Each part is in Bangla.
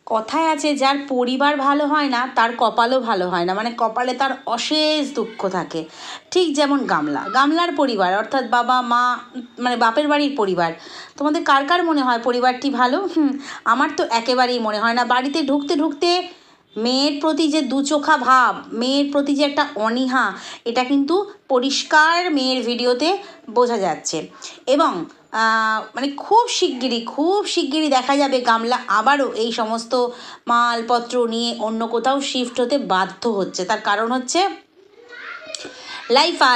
কথায় আছে যার পরিবার ভালো হয় না তার কপালও ভালো হয় না, মানে কপালে তার অশেষ দুঃখ থাকে। ঠিক যেমন গামলার পরিবার অর্থাৎ বাবা মা, মানে বাপের বাড়ির পরিবার। তোমাদের কার কার মনে হয় পরিবারটি ভালো? আমার তো একেবারেই মনে হয় না। বাড়িতে ঢুকতে ঢুকতে মেয়ের প্রতি যে দুচোখা ভাব, মেয়ের প্রতি যে একটা অনীহা, এটা কিন্তু পরিষ্কার মেয়ের ভিডিওতে বোঝা যাচ্ছে। এবং মানে খুব শিগগিরই দেখা যাবে গামলা আবারও এই সমস্ত মালপত্র নিয়ে অন্য কোথাও শিফট হতে বাধ্য হচ্ছে। তার কারণ হচ্ছে লাইফা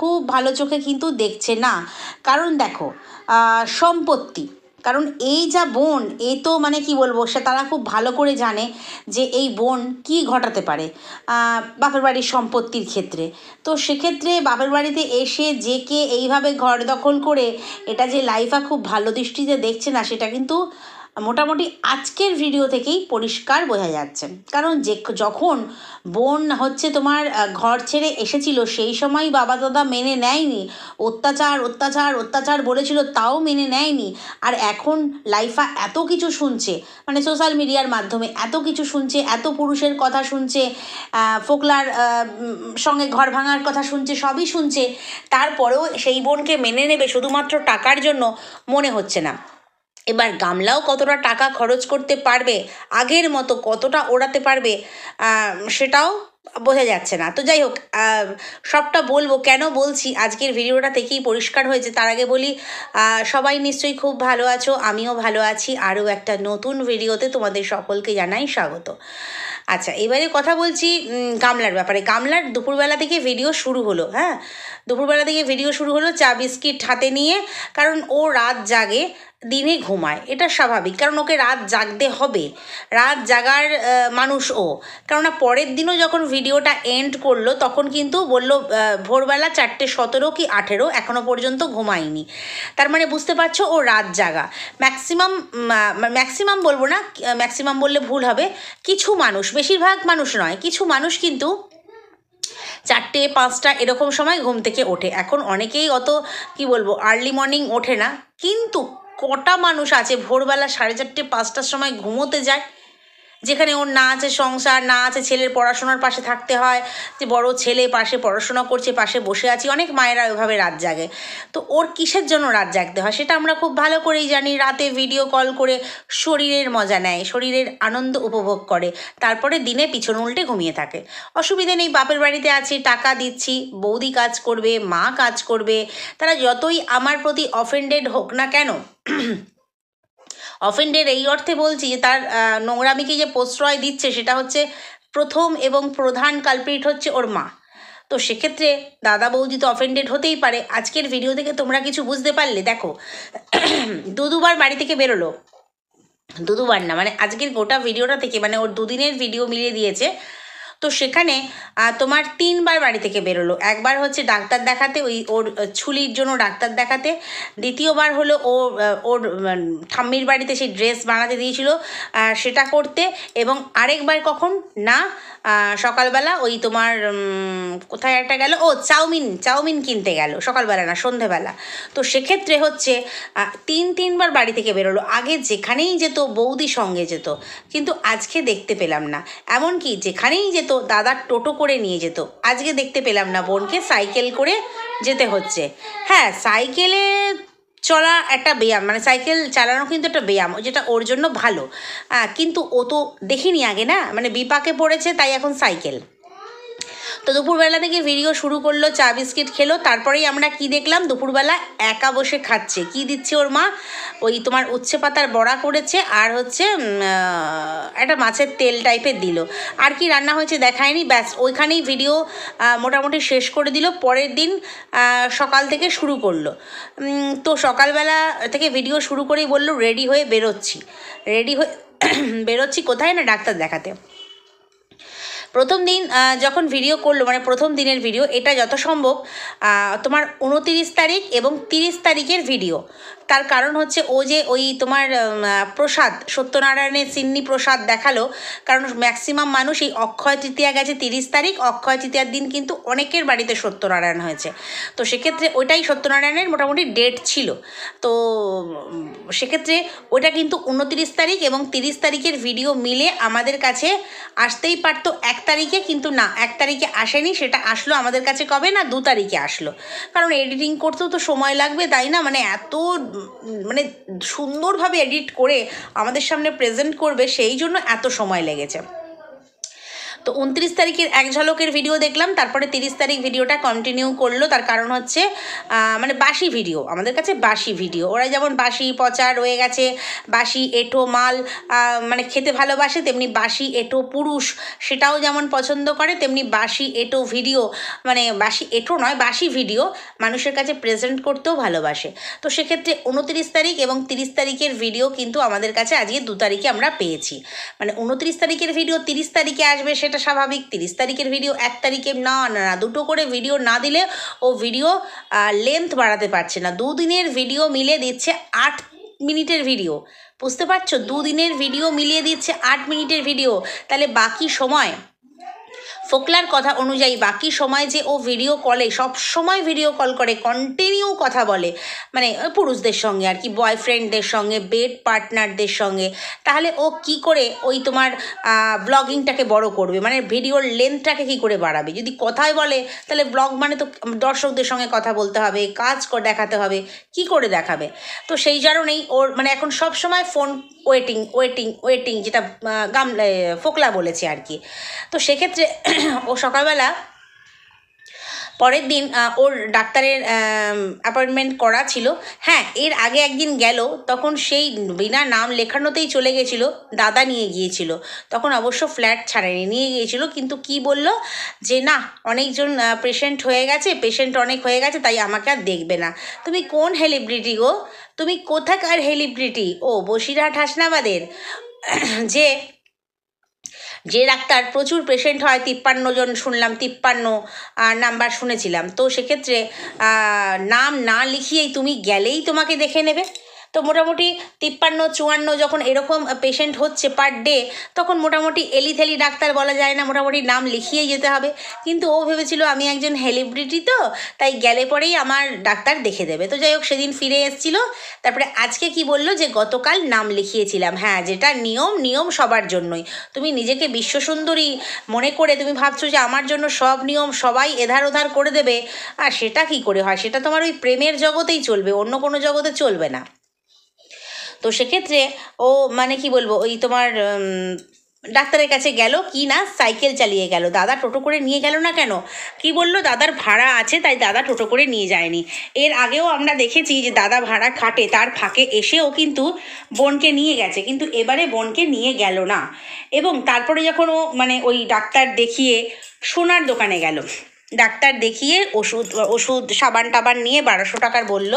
খুব ভালো চোখে কিন্তু দেখছে না। কারণ দেখো, সম্পত্তি, কারণ এই যা বোন, এ তো মানে কি বলবো, সে তারা খুব ভালো করে জানে যে এই বোন কি ঘটাতে পারে বাপের বাড়ির সম্পত্তির ক্ষেত্রে। তো সেক্ষেত্রে বাপের বাড়িতে এসে যে কে এইভাবে ঘর দখল করে, এটা যে লাইফা খুব ভালো দৃষ্টিতে দেখছে না, সেটা কিন্তু মোটামুটি আজকের ভিডিও থেকেই পরিষ্কার বোঝা যাচ্ছে। কারণ যখন বোন হচ্ছে তোমার ঘর ছেড়ে এসেছিল, সেই সময় বাবা দাদা মেনে নেয়নি, অত্যাচার অত্যাচার অত্যাচার বলেছিল, তাও মেনে নেয়নি। আর এখন লাইফা এত কিছু শুনছে, মানে সোশ্যাল মিডিয়ার মাধ্যমে এত কিছু শুনছে, এত পুরুষের কথা শুনছে, ফোকলার সঙ্গে ঘর ভাঙার কথা শুনছে, সবই শুনছে, তারপরেও সেই বোনকে মেনে নেবে শুধুমাত্র টাকার জন্য মনে হচ্ছে না। এবার গামলাও কতটা টাকা খরচ করতে পারবে, আগের মতো কতটা ওড়াতে পারবে, সেটাও বোঝা যাচ্ছে না। তো যাই হোক, সবটা বলবো, কেন বলছি আজকের ভিডিওটা থেকেই পরিষ্কার হয়েছে। তার আগে বলি, সবাই নিশ্চয়ই খুব ভালো আছো, আমিও ভালো আছি। আরও একটা নতুন ভিডিওতে তোমাদের সকলকে জানাই স্বাগত। আচ্ছা, এবারে কথা বলছি গামলার ব্যাপারে। গামলার দুপুরবেলা থেকে ভিডিও শুরু হলো, হ্যাঁ, দুপুরবেলা থেকে ভিডিও শুরু হলো চা বিস্কিট হাতে নিয়ে। কারণ ও রাত জাগে, দিনে ঘুমায়, এটা স্বাভাবিক, কারণ ওকে রাত জাগতে হবে, রাত জাগার মানুষ ও। কেননা পরের দিনও যখন ভিডিওটা এন্ড করলো তখন কিন্তু বললো ভোরবেলা 4:17 কি 18 এখনও পর্যন্ত ঘুমায়নি। তার মানে বুঝতে পারছো ও রাত জাগা। ম্যাক্সিমাম বলবো না, ম্যাক্সিমাম বললে ভুল হবে, কিছু মানুষ, বেশিরভাগ মানুষ নয়, কিছু মানুষ কিন্তু 4টে 5টা এরকম সময় ঘুম থেকে ওঠে। এখন অনেকেই অত কি বলবো আর্লি মর্নিং ওঠে না, কিন্তু কটা মানুষ আছে ভোরবেলা 4:30 5টার সময় ঘুমোতে যায়, যেখানে ওর না আছে সংসার, না আছে ছেলের পড়াশোনার পাশে থাকতে হয়, যে বড় ছেলে পাশে পড়াশোনা করছে, পাশে বসে আছি, অনেক মায়েরা ওইভাবে রাত জাগে। তো ওর কিসের জন্য রাত জাগতে হয় সেটা আমরা খুব ভালো করেই জানি। রাতে ভিডিও কল করে শরীরের মজা নেয়, শরীরের আনন্দ উপভোগ করে, তারপরে দিনে পিছন উল্টে ঘুমিয়ে থাকে। অসুবিধে নেই, বাপের বাড়িতে আছি, টাকা দিচ্ছি, বৌদি কাজ করবে, মা কাজ করবে, তারা যতই আমার প্রতি অফেন্ডেড হোক না কেন, অফেন্ডেড এই অর্থে বলছি যে তার নোংরামিকে যে প্রশ্রয় দিচ্ছে, সেটা হচ্ছে প্রথম এবং প্রধান কালপ্রিট হচ্ছে ওর মা। তো সেক্ষেত্রে দাদা বৌদি তো অফেন্ডেড হতেই পারে। আজকের ভিডিও থেকে তোমরা কিছু বুঝতে পারলে? দেখো, দুবার বাড়ি থেকে বেরোলো, দুবার না, মানে আজকের গোটা ভিডিওটা থেকে, মানে ওর দুদিনের ভিডিও মিলিয়ে দিয়েছে। তো সেখানে তোমার 3বার বাড়ি থেকে বেরোলো। একবার হচ্ছে ডাক্তার দেখাতে, ওর ছুলির জন্য ডাক্তার দেখাতে। দ্বিতীয়বার হলো ওর ঠাম্মির বাড়িতে সেই ড্রেস বানাতে দিয়েছিল, সেটা করতে। এবং আরেকবার কখন না, সকালবেলা ওই তোমার কোথায় একটা গেল, ও চাউমিন কিনতে গেল, সকালবেলা না সন্ধেবেলা। তো সেক্ষেত্রে হচ্ছে তিনবার বাড়ি থেকে বেরোলো। আগে যেখানেই যেত বৌদি সঙ্গে যেত, কিন্তু আজকে দেখতে পেলাম না। এমনকি যেখানেই যেত দাদার টোটো করে নিয়ে যেত, আজকে দেখতে পেলাম না, বোনকে সাইকেল করে যেতে হচ্ছে। হ্যাঁ, সাইকেলে চলা একটা ব্যায়াম, মানে সাইকেল চালানো কিন্তু একটা ব্যায়াম, যেটা ওর জন্য ভালো। কিন্তু ও তো দেখিনি আগে, না মানে বিপাকে পড়েছে, তাই এখন সাইকেল। তো দুপুরবেলা থেকে ভিডিও শুরু করলো, চা বিস্কিট খেলো। তারপরেই আমরা কি দেখলাম, দুপুরবেলা একা বসে খাচ্ছে। কি দিচ্ছে ওর মা? ওই তোমার উচ্ছে পাতার বড়া করেছে, আর হচ্ছে একটা মাছের তেল টাইপের দিল। আর কি রান্না হয়েছে দেখায়নি, ব্যাস ওইখানেই ভিডিও মোটামুটি শেষ করে দিল। পরের দিন সকাল থেকে শুরু করলো। তো সকালবেলা থেকে ভিডিও শুরু করেই বললো রেডি হয়ে বেরোচ্ছি কোথায়, না ডাক্তার দেখাতে। প্রথম দিন যখন ভিডিও করলো, মানে প্রথম দিনের ভিডিও, এটা যত সম্ভব তোমার 29 তারিখ এবং 30 তারিখের ভিডিও। তার কারণ হচ্ছে ও যে ওই তোমার প্রসাদ, সত্যনারায়ণের সিন্নি প্রসাদ দেখালো, কারণ ম্যাক্সিমাম মানুষ এই অক্ষয় তৃতীয়া গেছে 30 তারিখ, অক্ষয় তৃতীয়ার দিন কিন্তু অনেকের বাড়িতে সত্যনারায়ণ হয়েছে, তো সেক্ষেত্রে ওইটাই সত্যনারায়ণের মোটামুটি ডেট ছিল। তো সেক্ষেত্রে ওটা কিন্তু 29 তারিখ এবং 30 তারিখের ভিডিও মিলে আমাদের কাছে আসতেই পারতো 1 তারিখে, কিন্তু না, 1 তারিখে আসেনি, সেটা আসলো আমাদের কাছে কবে না 2 তারিখে আসলো, কারণ এডিটিং করতেও তো সময় লাগবে, তাই না? মানে এত মানে সুন্দরভাবে এডিট করে আমাদের সামনে প্রেজেন্ট করবে, সেই জন্য এত সময় লেগেছে। তো 29 তারিখের এক ঝলকের ভিডিও দেখলাম, তারপরে 30 তারিখ ভিডিওটা কন্টিনিউ করলো। তার কারণ হচ্ছে মানে বাসি ভিডিও, আমাদের কাছে বাসি ভিডিও, ওরা যেমন বাসি পচা রয়ে গেছে, বাসি এঁঠো মাল মানে খেতে ভালোবাসে, তেমনি বাসি এঁঠো পুরুষ সেটাও যেমন পছন্দ করে, তেমনি বাসি এঁঠো ভিডিও, মানে বাসি এঁঠো নয়, বাসি ভিডিও মানুষের কাছে প্রেজেন্ট করতেও ভালোবাসে। তো সেক্ষেত্রে 29 তারিখ এবং 30 তারিখের ভিডিও কিন্তু আমাদের কাছে আজকে 2 তারিখে আমরা পেয়েছি। মানে 29 তারিখের ভিডিও 30 তারিখে আসবে সেটা স্বাভাবিক, 30 তারিখের ভিডিও 1 তারিখে, না না না, দুটো করে ভিডিও না দিলে ও ভিডিও লেন্থ বাড়াতে পারছে না। 2 দিনের ভিডিও মিলে দিচ্ছে 8 মিনিটের ভিডিও, বুঝতে পারছো? 2 দিনের ভিডিও মিলিয়ে দিচ্ছে 8 মিনিটের ভিডিও, তাহলে বাকি সময় ফোকলার কথা অনুযায়ী বাকি সময় যে ও ভিডিও কলে, সব সময় ভিডিও কল করে, কন্টিনিউ কথা বলে, মানে পুরুষদের সঙ্গে আর কি, বয়ফ্রেন্ডদের সঙ্গে, বেড পার্টনারদের সঙ্গে, তাহলে ও কি করে ওই তোমার ব্লগিংটাকে বড় করবে, মানে ভিডিওর লেন্থটাকে কি করে বাড়াবে? যদি কথায় বলে তাহলে ব্লগ মানে তো দর্শকদের সঙ্গে কথা বলতে হবে, কাজ দেখাতে হবে, কি করে দেখাবে? তো সেই কারণেই ওর মানে এখন সব সময় ফোন ওয়েটিং ওয়েটিং ওয়েটিং, যেটা ফোকলা বলেছে আর কি। তো সেক্ষেত্রে ও সকালবেলা পরের দিন ওর ডাক্তারের অ্যাপয়েন্টমেন্ট করা ছিল। হ্যাঁ, এর আগে একদিন গেল, তখন সেই বিনা নাম লেখানোতেই চলে গেছিলো, দাদা নিয়ে গিয়েছিল, তখন অবশ্য ফ্ল্যাট ছাড়েনি, নিয়ে গিয়েছিল, কিন্তু কি বলল যে না, অনেকজন পেশেন্ট হয়ে গেছে, পেশেন্ট অনেক হয়ে গেছে, তাই আমাকে আর দেখবে না। তুমি কোন সেলিব্রিটি গো? তুমি কোথাকার সেলিব্রিটি? ও বসিরহাট হাসনাবাদের, যে ডাক্তার প্রচুর পেশেন্ট হয়, 53 জন শুনলাম, 53 নাম্বার শুনেছিলাম। তো সেক্ষেত্রে নাম না লিখিয়েই তুমি গেলেই তোমাকে দেখে নেবে। তো মোটামুটি 53 54 যখন এরকম পেশেন্ট হচ্ছে পার ডে, তখন মোটামুটি এলিথেলি ডাক্তার বলা যায় না, মোটামুটি নাম লিখিয়েই যেতে হবে। কিন্তু ও ভেবেছিল আমি একজন সেলিব্রিটি, তো তাই গেলে পরেই আমার ডাক্তার দেখে দেবে। তো যাই হোক, সেদিন ফিরে এসেছিল। তারপরে আজকে কি বললো যে গতকাল নাম লিখিয়েছিলাম। হ্যাঁ, যেটা নিয়ম সবার জন্যই। তুমি নিজেকে বিশ্বসুন্দরী মনে করে তুমি ভাবছো যে আমার জন্য সব নিয়ম সবাই এধার ওধার করে দেবে, আর সেটা কি করে হয়? সেটা তোমার ওই প্রেমের জগতেই চলবে, অন্য কোনো জগতে চলবে না। তো সেক্ষেত্রে ও মানে কি বলবো, ওই তোমার ডাক্তারের কাছে গেল, কি না সাইকেল চালিয়ে গেল, দাদা টোটো করে নিয়ে গেল না কেন? কি বলল, দাদার ভাড়া আছে তাই দাদা টোটো করে নিয়ে যায়নি। এর আগেও আমরা দেখেছি যে দাদা ভাড়া খাটে, তার ফাঁকে এসেও কিন্তু বোনকে নিয়ে গেছে, কিন্তু এবারে বোনকে নিয়ে গেল না। এবং তারপরে যখন ও মানে ওই ডাক্তার দেখিয়ে সোনার দোকানে গেল, ডাক্তার দেখিয়ে ওষুধ সাবান টাবান নিয়ে 1200 টাকার বলল,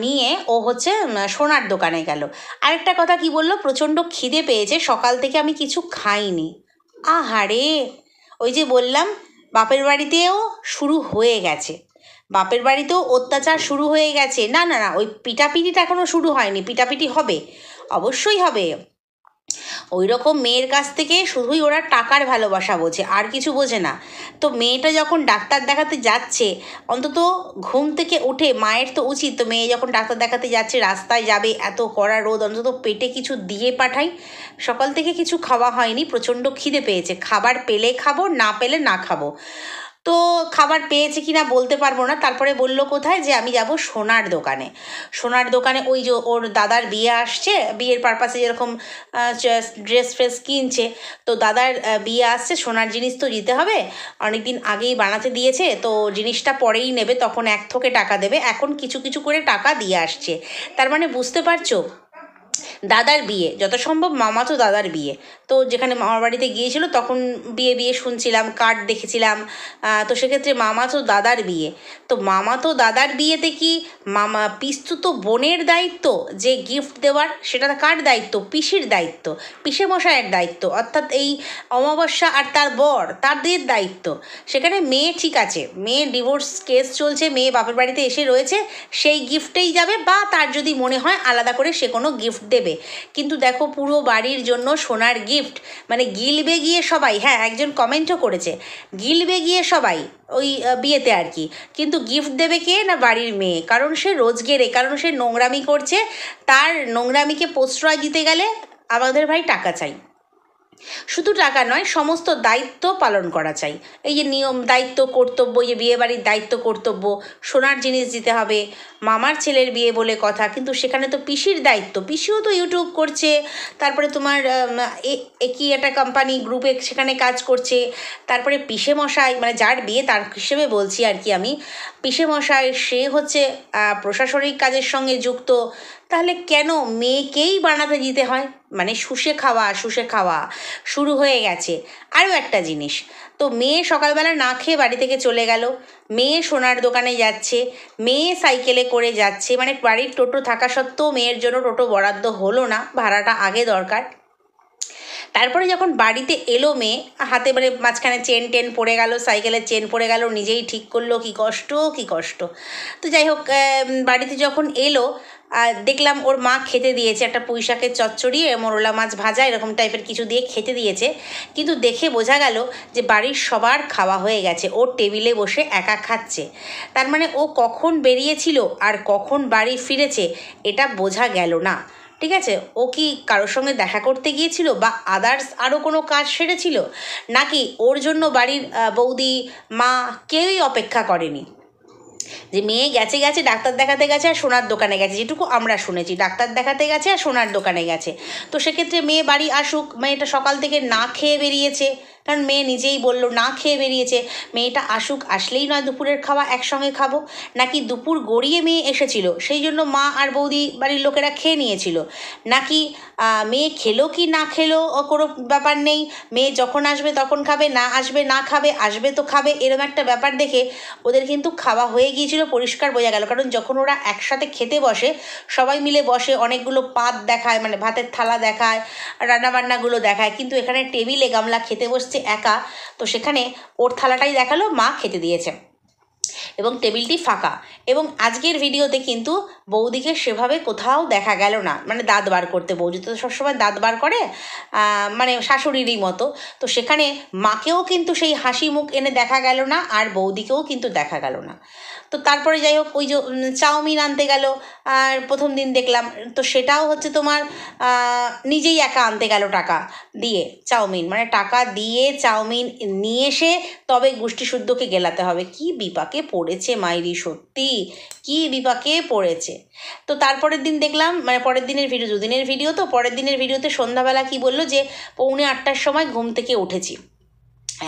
নিয়ে ও হচ্ছে সোনার দোকানে গেল। আরেকটা কথা কি বললো, প্রচণ্ড খিদে পেয়েছে, সকাল থেকে আমি কিছু খাইনি। আহারে, ওই যে বললাম বাপের বাড়িতেও শুরু হয়ে গেছে, বাপের বাড়িতেও অত্যাচার শুরু হয়ে গেছে। না না না, ওই পিটাপিটিটা এখনও শুরু হয়নি, পিটাপিটি হবে, অবশ্যই হবে। ওই রকম মেয়ের কাছ থেকে শুধুই ওরা টাকার ভালোবাসা বোঝে, আর কিছু বোঝে না। তো মেয়েটা যখন ডাক্তার দেখাতে যাচ্ছে, অন্তত ঘুম থেকে উঠে মায়ের তো উচিত, তো মেয়ে যখন ডাক্তার দেখাতে যাচ্ছে, রাস্তায় যাবে, এত কড়া রোদ, অন্তত পেটে কিছু দিয়ে পাঠাই। সকাল থেকে কিছু খাওয়া হয়নি, প্রচণ্ড খিদে পেয়েছে, খাবার পেলে খাবো, না পেলে না খাবো। তো খাবার পেয়েছে কি না বলতে পারবো না। তারপরে বলল কোথায়, যে আমি যাব সোনার দোকানে। সোনার দোকানে ওই যে ওর দাদার বিয়ে আসছে, বিয়ের পারপাসে যেরকম ড্রেস ফ্রেস কিনছে, তো দাদার বিয়ে আসছে, সোনার জিনিস তো দিতে হবে, অনেক দিন আগেই বানাতে দিয়েছে, তো জিনিসটা পরেই নেবে, তখন এক থোকে টাকা দেবে, এখন কিছু কিছু করে টাকা দিয়ে আসছে। তার মানে বুঝতে পারছো, দাদার বিয়ে, যত সম্ভব মামাতো দাদার বিয়ে। তো যেখানে মামার বাড়িতে গিয়েছিল তখন বিয়ে শুনছিলাম, কার্ড দেখেছিলাম। তো সেক্ষেত্রে মামাতো দাদার বিয়ে। তো মামাতো দাদার বিয়েতে কি পিস্তুত বোনের দায়িত্ব যে গিফট দেওয়ার, সেটা কার দায়িত্ব? পিসির দায়িত্ব, পিসে মশাইয়ের দায়িত্ব, অর্থাৎ এই অমাবস্যা আর তার বর, তাদের দায়িত্ব। সেখানে মেয়ে ঠিক আছে, মেয়ে ডিভোর্স কেস চলছে, মেয়ে বাপের বাড়িতে এসে রয়েছে, সেই গিফটেই যাবে, বা তার যদি মনে হয় আলাদা করে সে কোনো গিফট দেবে। কিন্তু দেখো, পুরো বাড়ির জন্য সোনার গিফট, মানে গিলবে গিয়ে সবাই। হ্যাঁ, একজন কমেন্টও করেছে, গিলবে গিয়ে সবাই ওই বিয়েতে আর কি, কিন্তু গিফট দেবে কে? না বাড়ির মেয়ে। কারণ সে রোজগেরে, কারণ সে নোংরামি করছে, তার নোংরামিকে প্রশ্রয় দিতে গেলে আমাদের ভাই টাকা চাই। শুধু টাকা নয়, সমস্ত দায়িত্ব পালন করা চাই। এই যে নিয়ম, দায়িত্ব, কর্তব্য, যে বিয়েবাড়ির দায়িত্ব কর্তব্য, সোনার জিনিস দিতে হবে, মামার ছেলের বিয়ে বলে কথা, কিন্তু সেখানে তো পিসির দায়িত্ব। পিসিও তো ইউটিউব করছে, তারপরে তোমার একই একটা কোম্পানি গ্রুপে সেখানে কাজ করছে। তারপরে পিসে মশাই, মানে যার বিয়ে তার হিসেবে বলছি আর কি আমি, পিসে মশাই সে হচ্ছে প্রশাসনিক কাজের সঙ্গে যুক্ত। তাহলে কেন মেয়েকেই বানাতে দিতে হয়? মানে শুষে খাওয়া শুরু হয়ে গেছে। আরও একটা জিনিস, তো মেয়ে সকালবেলা না খেয়ে বাড়ি থেকে চলে গেল, মেয়ে সোনার দোকানে যাচ্ছে, মেয়ে সাইকেলে করে যাচ্ছে, মানে বাড়ির টোটো থাকা সত্ত্বেও মেয়ের জন্য টোটো বরাদ্দ হলো না, ভাড়াটা আগে দরকার। তারপরে যখন বাড়িতে এলো মেয়ে, হাতে মানে মাঝখানে চেন পড়ে গেল, সাইকেলের চেন পড়ে গেল, নিজেই ঠিক করলো, কি কষ্ট। তো যাই হোক, বাড়িতে যখন এলো, দেখলাম ওর মা খেতে দিয়েছে একটা পুঁই শাকের চচ্চড়ি, মোরলা মাছ ভাজা, এরকম টাইপের কিছু দিয়ে খেতে দিয়েছে। কিন্তু দেখে বোঝা গেল যে বাড়ির সবার খাওয়া হয়ে গেছে, ওর টেবিলে বসে একা খাচ্ছে। তার মানে ও কখন বেরিয়েছিল আর কখন বাড়ি ফিরেছে এটা বোঝা গেল না। ঠিক আছে, ও কি কারোর সঙ্গে দেখা করতে গিয়েছিল, বা আদার্স আরও কোনো কাজ সেরেছিল, নাকি ওর জন্য বাড়ির বৌদি, মা কেউই অপেক্ষা করেনি? যে মেয়ে গেছে ডাক্তার দেখাতে গেছে আর সোনার দোকানে গেছে, যেটুকু আমরা শুনেছি, ডাক্তার দেখাতে গেছে আর সোনার দোকানে গেছে। তো সেক্ষেত্রে মেয়ে বাড়ি আসুক, মেয়েটা সকাল থেকে না খেয়ে বেরিয়েছে, কারণ মেয়ে নিজেই বলল না খেয়ে বেরিয়েছে। মেয়েটা আসুক, আসলেই নয় দুপুরের খাওয়া একসঙ্গে খাবো, নাকি দুপুর গড়িয়ে মেয়ে এসেছিল সেই জন্য মা আর বৌদি বাড়ির লোকেরা খেয়ে নিয়েছিল, নাকি মেয়ে খেলো কি না খেলো কোনো ব্যাপার নেই, মেয়ে যখন আসবে তখন খাবে, না আসবে না খাবে, আসবে তো খাবে, এরকম একটা ব্যাপার দেখে ওদের কিন্তু খাওয়া হয়ে গিয়েছিল, পরিষ্কার বোঝা গেল। কারণ যখন ওরা একসাথে খেতে বসে, সবাই মিলে বসে, অনেকগুলো পাত দেখায়, মানে ভাতের থালা দেখায়, রান্নাবান্নাগুলো দেখায়, কিন্তু এখানে টেবিলে গামলা খেতে বসছে একা। তো সেখানে ওর থালাটাই দেখালো, মা খেতে দিয়েছে এবং টেবিলটি ফাঁকা। এবং আজকের ভিডিওতে কিন্তু বৌদিকে সেভাবে কোথাও দেখা গেল না, মানে দাঁত বার করতে, বৌদি তো সবসময় দাঁত বার করে, মানে শাশুড়িরই মতো। তো সেখানে মাকেও কিন্তু সেই হাসি মুখ এনে দেখা গেল না, আর বৌদিকেও কিন্তু দেখা গেল না। তো তারপরে যাই হোক, ওই যে চাউমিন আনতে গেল, আর প্রথম দিন দেখলাম, তো সেটাও হচ্ছে তোমার নিজেই একা আনতে গেল টাকা দিয়ে চাউমিন, মানে টাকা দিয়ে চাউমিন নিয়ে এসে তবে গোষ্ঠী শুদ্ধকে গেলাতে হবে। কি বিপাকে পড়েছে মাইরি, সত্যি কি বিপাকে পড়েছে। তো তারপরের দিন দেখলাম, মানে পরের দিনের ভিডিও, দুদিনের ভিডিও, তো পরের দিনের ভিডিওতে সন্ধ্যাবেলা কি বললো যে 7:45-র সময় ঘুম থেকে উঠেছি।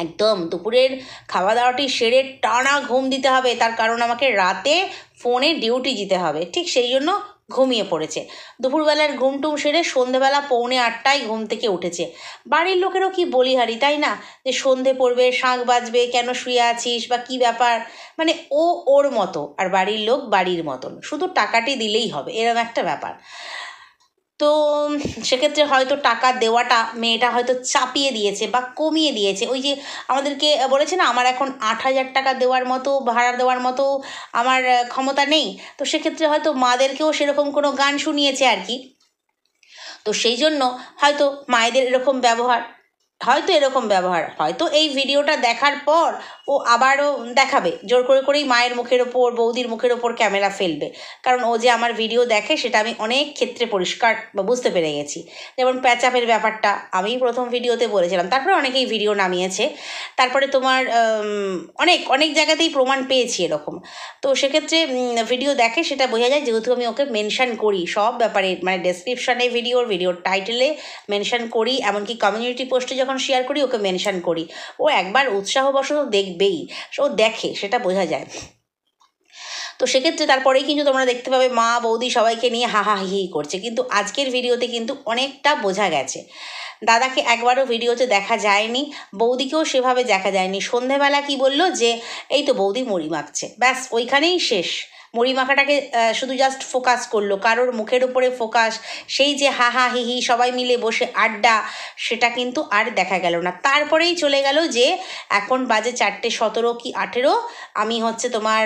একদম দুপুরের খাওয়া দাওয়াটি সেরে টানা ঘুম দিতে হবে, তার কারণ আমাকে রাতে ফোনে ডিউটি দিতে হবে, ঠিক সেই জন্য ঘুমিয়ে পড়েছে। দুপুরবেলার ঘুমটুম সেরে সন্ধেবেলা 7:45-টায় ঘুম থেকে উঠেছে। বাড়ির লোকেরও কি বলিহারি, তাই না? যে সন্ধে পড়বে, শাঁখ বাজবে, কেন শুয়ে আছিস বা কী ব্যাপার, মানে ও ওর মতো আর বাড়ির লোক বাড়ির মতন, শুধু টাকাটি দিলেই হবে, এরকম একটা ব্যাপার। তো সেক্ষেত্রে হয়তো টাকা দেওয়াটা মেয়েটা হয়তো চাপিয়ে দিয়েছে বা কমিয়ে দিয়েছে। ওই যে আমাদেরকে বলেছে না, আমার এখন 8,000 টাকা দেওয়ার মতো, ভাড়া দেওয়ার মতো আমার ক্ষমতা নেই। তো সেক্ষেত্রে হয়তো মাদেরকেও সেরকম কোনো গান শুনিয়েছে আর কি। তো সেই জন্য হয়তো মায়েদের এরকম ব্যবহার, হয়তো এই ভিডিওটা দেখার পর ও আবারও দেখাবে, জোর করেই মায়ের মুখের ওপর, বৌদির মুখের ওপর ক্যামেরা ফেলবে। কারণ ও যে আমার ভিডিও দেখে সেটা আমি অনেক ক্ষেত্রে পরিষ্কার বুঝতে পেরে গেছি। যেমন প্যাচাপের ব্যাপারটা আমি প্রথম ভিডিওতে বলেছিলাম, তারপরে অনেকেই ভিডিও নামিয়েছে, তারপরে তোমার অনেক জায়গাতেই প্রমাণ পেয়েছি এরকম। তো সেক্ষেত্রে ভিডিও দেখে সেটা বোঝা যায়, যেহেতু আমি ওকে মেনশান করি সব ব্যাপারে, মানে ডেসক্রিপশানে ভিডিওর টাইটেলে মেনশান করি, এমনকি কমিউনিটি পোস্টে যখন শেয়ার করি ওকে মেনশান করি। ও একবার উৎসাহবশত দেখবেই, ও দেখে, সেটা বোঝা যায়। তো সেক্ষেত্রে তারপরেই কিন্তু তোমরা দেখতে পাবে মা বৌদি সবাইকে নিয়ে হা হা হি হি করছে, কিন্তু আজকের ভিডিওতে কিন্তু অনেকটা বোঝা গেছে। দাদাকে একবারও ভিডিওতে দেখা যায়নি, বৌদিকেও সেভাবে দেখা যায়নি। সন্ধেবেলা কি বললো যে এই তো বৌদি মুড়ি মাখছে, ব্যাস ওইখানেই শেষ। মুড়ি মাখাটাকে শুধু জাস্ট ফোকাস করলো, কারোর মুখের উপরে ফোকাস, সেই যে হা হা হি হি সবাই মিলে বসে আড্ডা, সেটা কিন্তু আর দেখা গেল না। তারপরেই চলে গেল যে এখন বাজে 4:17 কি 18, আমি হচ্ছে তোমার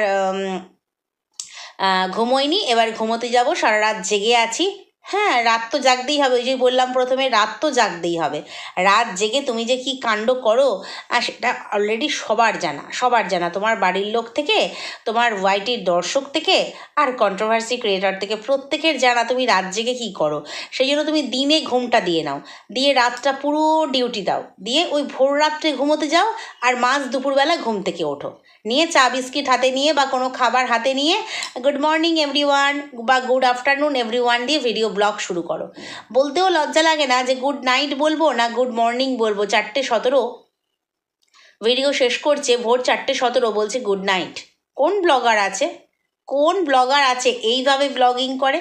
ঘুমোইনি, এবার ঘুমোতে যাব, সারা রাত জেগে আছি। হ্যাঁ, রাত তো জাগতেই হবে, ওই যে বললাম প্রথমে, রাত তো জাগতেই হবে। রাত জেগে তুমি যে কি কাণ্ড করো সেটা অলরেডি সবার জানা, সবার জানা, তোমার বাড়ির লোক থেকে, তোমার ওয়াইটির দর্শক থেকে, আর কন্ট্রোভার্সি ক্রিয়েটর থেকে, প্রত্যেকের জানা তুমি রাত জেগে কী করো। সেই জন্য তুমি দিনে ঘুমটা দিয়ে নাও, দিয়ে রাতটা পুরো ডিউটি দাও, দিয়ে ওই ভোর রাত্রে ঘুমোতে যাও, আর মাঝ দুপুরবেলা ঘুম থেকে ওঠো, নিয়ে চা বিস্কিট হাতে নিয়ে বা কোনো খাবার হাতে নিয়ে গুড মর্নিং এভরিওয়ান বা গুড আফটারনুন এভরিওয়ান দিয়ে ভিডিও ব্লগ শুরু করো। বলতেও লজ্জা লাগে না যে গুড নাইট বলবো না গুড মর্নিং বলবো। 4:17 ভিডিও শেষ করছে, ভোর 4:17 বলছে গুড নাইট। কোন ব্লগার আছে, কোন ব্লগার আছে এইভাবে ব্লগিং করে?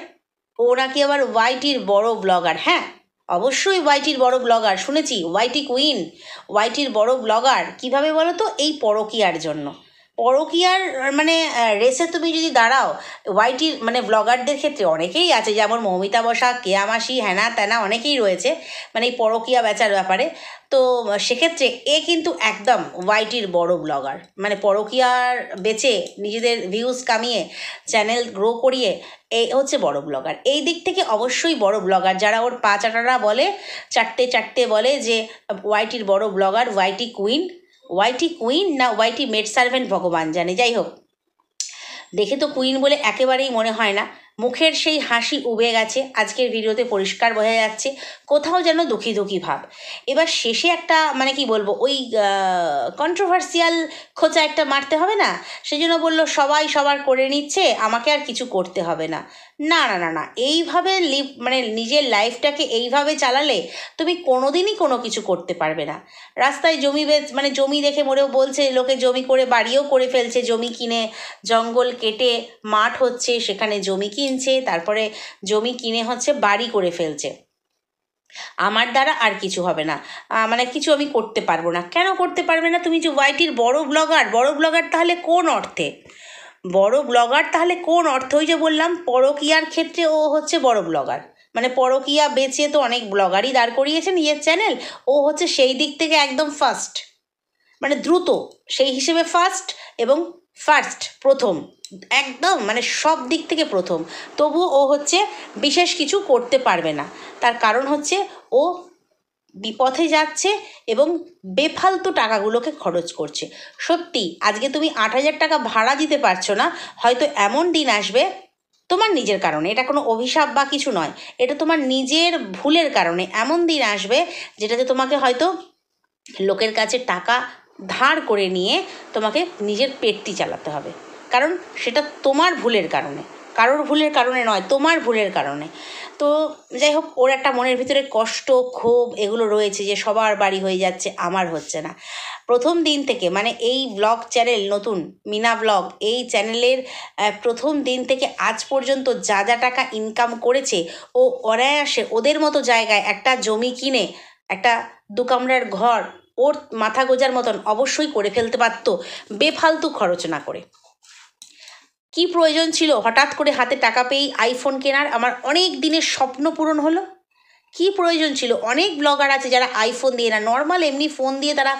ও নাকি আবার ওয়াইটির বড় ব্লগার। হ্যাঁ, অবশ্যই ওয়াইটির বড় ব্লগার, শুনেছি ওয়াইটি কুইন, ওয়াইটির বড় ব্লগার। কিভাবে বলো তো? এই পরকীয়ার জন্য। পরকীয়ার মানে রেসে তুমি যদি দাঁড়াও, ওয়াইটির মানে ব্লগারদের ক্ষেত্রে অনেকেই আছে, যেমন মৌমিতা বসাক, কেয়া মাসি, হ্যানা ত্যানা অনেকেই রয়েছে মানে এই পরকীয়া বেচার ব্যাপারে। তো সেক্ষেত্রে এ কিন্তু একদম ওয়াইটির বড় ব্লগার, মানে পরকীয়ার বেচে নিজেদের ভিউজ কামিয়ে চ্যানেল গ্রো করিয়ে এই হচ্ছে বড় ব্লগার। এই দিক থেকে অবশ্যই বড় ব্লগার। যারা ওর পা চাটারা বলে, চারটে বলে যে ওয়াইটির বড় ব্লগার, ওয়াইটি কুইন। ওয়াইটি কুইন না ওয়াইটি মেড সার্ভেন্ট ভগবান জানে। যাই হোক, দেখে তো কুইন বলে একেবারেই মনে হয় না। মুখের সেই হাসি উবে গেছে, আজকের ভিডিওতে পরিষ্কার বোঝা যাচ্ছে, কোথাও যেন দুঃখী দুঃখী ভাব। এবার শেষে একটা মানে কি বলবো, ওই কন্ট্রোভার্সিয়াল খোঁচা একটা মারতে হবে না, সেই জন্য বললো সবাই সবার করে নিচ্ছে, আমাকে আর কিছু করতে হবে না। না না না না, এইভাবে মানে নিজের লাইফটাকে এইভাবে চালালে তুমি কোনোদিনই কোনো কিছু করতে পারবে না। রাস্তায় জমি মানে জমি দেখে মোড়েও বলছে, লোকে জমি করে বাড়িও করে ফেলছে, জমি কিনে জঙ্গল কেটে মাঠ হচ্ছে, সেখানে জমি কিনছে, তারপরে জমি কিনে হচ্ছে বাড়ি করে ফেলছে। আমার দ্বারা আর কিছু হবে না, মানে কিছু আমি করতে পারবো না। কেন করতে পারবে না? তুমি যে ওয়াইটির বড় ব্লগার, বড় ব্লগার তাহলে কোন অর্থে? বড় ব্লগার তাহলে কোন অর্থে? ওই যে বললাম পরকীয়ার ক্ষেত্রে ও হচ্ছে বড় ব্লগার, মানে পরকীয়া বেচে তো অনেক ব্লগারই দাঁড় করিয়েছে নিজের চ্যানেল, ও হচ্ছে সেই দিক থেকে একদম ফার্স্ট, মানে দ্রুত, সেই হিসেবে ফার্স্ট এবং প্রথম, একদম মানে সব দিক থেকে প্রথম। তবুও ও হচ্ছে বিশেষ কিছু করতে পারবে না। তার কারণ হচ্ছে ও বিপথে যাচ্ছে এবং বেফালতু টাকাগুলোকে খরচ করছে। সত্যি আজকে তুমি 8,000 টাকা ভাড়া দিতে পারছো না, হয়তো এমন দিন আসবে তোমার নিজের কারণে, এটা কোনো অভিশাপ বা কিছু নয়, এটা তোমার নিজের ভুলের কারণে এমন দিন আসবে যেটাতে তোমাকে হয়তো লোকের কাছে টাকা ধার করে নিয়ে তোমাকে নিজের পেটটি চালাতে হবে, কারণ সেটা তোমার ভুলের কারণে, কারোর ভুলের কারণে নয়, তোমার ভুলের কারণে। তো যাই হোক, ওর একটা মনের ভিতরে কষ্ট, ক্ষোভ এগুলো রয়েছে যে সবার বাড়ি হয়ে যাচ্ছে, আমার হচ্ছে না। প্রথম দিন থেকে মানে এই ব্লগ চ্যানেল নতুন মিনা ব্লগ, এই চ্যানেলের প্রথম দিন থেকে আজ পর্যন্ত যা যা টাকা ইনকাম করেছে, ও অনায়াসে ওদের মতো জায়গায় একটা জমি কিনে একটা 2 কামরার ঘর ওর মাথা গোজার মতন অবশ্যই করে ফেলতে পারতো, বেফালতু খরচ না করে। কি প্রয়োজন ছিল হঠাৎ করে হাতে টাকা পেয়েই আইফোন কেনার? আমার অনেক দিনের স্বপ্ন পূরণ হলো। কি প্রয়োজন ছিল? অনেক ব্লগার আছে যারা আইফোন দিয়ে না, নর্মাল এমনি ফোন দিয়ে তারা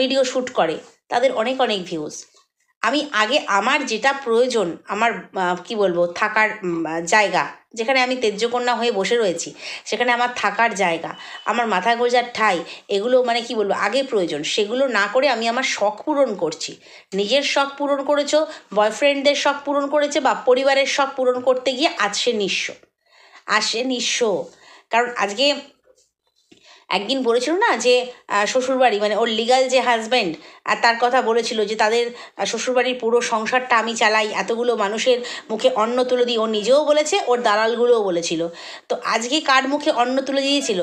ভিডিও শ্যুট করে, তাদের অনেক অনেক ভিউজ। আমি আগে আমার যেটা প্রয়োজন, আমার কি বলবো থাকার জায়গা, যেখানে আমি তেজ্যকন্যা হয়ে বসে রয়েছি, সেখানে আমার থাকার জায়গা, আমার মাথা গোজার ঠাঁই, এগুলো মানে কি বলবো আগে প্রয়োজন, সেগুলো না করে আমি আমার শখ পূরণ করছি। নিজের শখ পূরণ করেছো, বয়ফ্রেন্ডদের শখ পূরণ করেছে, বা পরিবারের শখ পূরণ করতে গিয়ে আজ সে নিঃস্ব, কারণ আজকে একদিন বলেছিল না যে শ্বশুরবাড়ি মানে ওর লিগাল যে হাজব্যান্ড আর তার কথা বলেছিল যে তাদের শ্বশুরবাড়ির পুরো সংসারটা আমি চালাই, এতগুলো মানুষের মুখে অন্ন তুলে দিই। ও নিজেও বলেছে, ওর দালালগুলোও বলেছিল। তো আজকে কার মুখে অন্ন তুলে দিয়েছিল?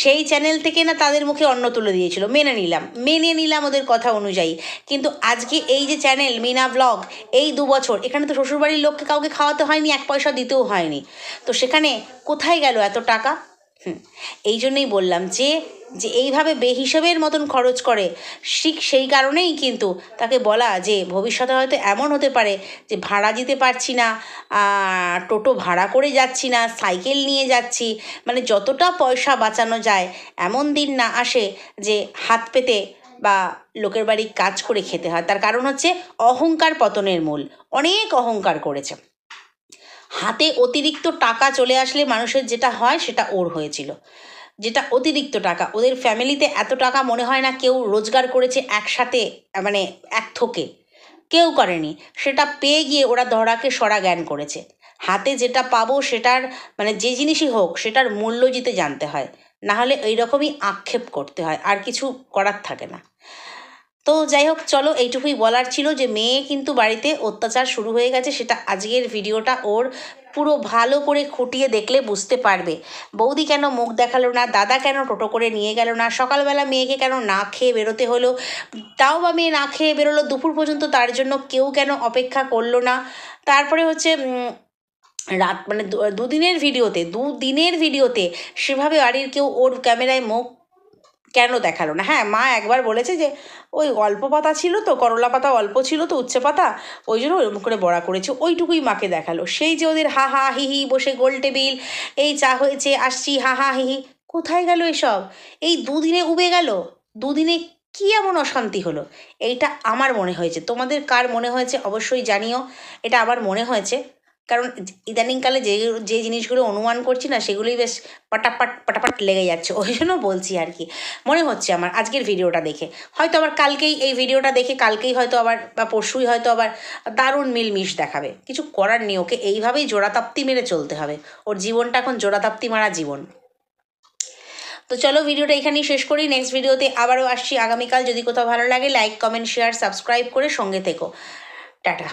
সেই চ্যানেল থেকে না তাদের মুখে অন্ন তুলে দিয়েছিল, মেনে নিলাম ওদের কথা অনুযায়ী। কিন্তু আজকে এই যে চ্যানেল মিনা ব্লগ, এই 2 বছর এখানে তো শ্বশুরবাড়ির লোককে কাউকে খাওয়াতে হয়নি, 1 পয়সা দিতেও হয়নি। তো সেখানে কোথায় গেল এত টাকা? এই জন্যই বললাম যে যে এইভাবে বেহিসাবের মতন খরচ করে, ঠিক সেই কারণেই কিন্তু তাকে বলা যে ভবিষ্যতে হয়তো এমন হতে পারে যে ভাড়া দিতে পারছি না, টোটো ভাড়া করে যাচ্ছি না, সাইকেল নিয়ে যাচ্ছি, মানে যতটা পয়সা বাঁচানো যায় এমন দিন না আসে যে হাত পেতে বা লোকের বাড়ি কাজ করে খেতে হয়। তার কারণ হচ্ছে অহংকার পতনের মূল, অনেক অহংকার করেছে। হাতে অতিরিক্ত টাকা চলে আসলে মানুষের যেটা হয় সেটা ওর হয়েছিল, যেটা অতিরিক্ত টাকা। ওদের ফ্যামিলিতে এত টাকা মনে হয় না কেউ রোজগার করেছে একসাথে, মানে এক থোকে কেউ করেনি। সেটা পেয়ে গিয়ে ওরা ধরাকে সরা জ্ঞান করেছে। হাতে যেটা পাবো সেটার মানে যে জিনিসই হোক সেটার মূল্য দিতে জানতে হয়, না হলে এইরকমই আক্ষেপ করতে হয়, আর কিছু করার থাকে না। তো যাই হোক, চলো এইটুকুই বলার ছিল যে মেয়ে কিন্তু বাড়িতে অত্যাচার শুরু হয়ে গেছে, সেটা আজকের ভিডিওটা ওর পুরো ভালো করে খুঁটিয়ে দেখলে বুঝতে পারবে। বৌদি কেন মুখ দেখালো না, দাদা কেন টোটো করে নিয়ে গেল না, সকালবেলা মেয়েকে কেন না খেয়ে বেরোতে হলো, তাও বা মেয়ে না খেয়ে বেরোলো দুপুর পর্যন্ত, তার জন্য কেউ কেন অপেক্ষা করলো না। তারপরে হচ্ছে রাত মানে দুদিনের ভিডিওতে সেভাবে বাড়ির কেউ ওর ক্যামেরায় মুখ কেন দেখালো না? হ্যাঁ, মা একবার বলেছে যে ওই অল্প পাতা ছিল তো, করলা পাতা অল্প ছিল তো, উচ্ছে পাতা, ওই জন্য ওরকম করে বড়া করেছে, ওইটুকুই মাকে দেখালো। সেই যে ওদের হা হা হি হি বসে গোল টেবিল, এই চা হয়েছে আসছি, হা হা হি হি, কোথায় গেল এসব? এই 2 দিনে উবে গেল। 2 দিনে কী এমন অশান্তি হলো? এইটা আমার মনে হয়েছে। তোমাদের কার মনে হয়েছে অবশ্যই জানিও। এটা আমার মনে হয়েছে, কারণ ইদানিংকালে যে যে জিনিসগুলো অনুমান করছি না সেগুলোই বেশ পটাপাট লেগে যাচ্ছে, ওই জন্য বলছি আর কি। মনে হচ্ছে আমার আজকের ভিডিওটা দেখে, হয়তো আবার কালকেই এই ভিডিওটা দেখে কালকেই হয়তো আবার বা পরশুই হয়তো আবার দারুণ মিলমিশ দেখাবে। কিছু করার নেই, ওকে এইভাবেই জোড়াতাপ্তি মেরে চলতে হবে। ওর জীবনটা এখন জোড়াতাপ্তি মারা জীবন। তো চলো ভিডিওটা এখানেই শেষ করি, নেক্সট ভিডিওতে আবারও আসছি আগামীকাল। যদি কোথাও ভালো লাগে লাইক কমেন্ট শেয়ার সাবস্ক্রাইব করে সঙ্গে থেকো। টাটা।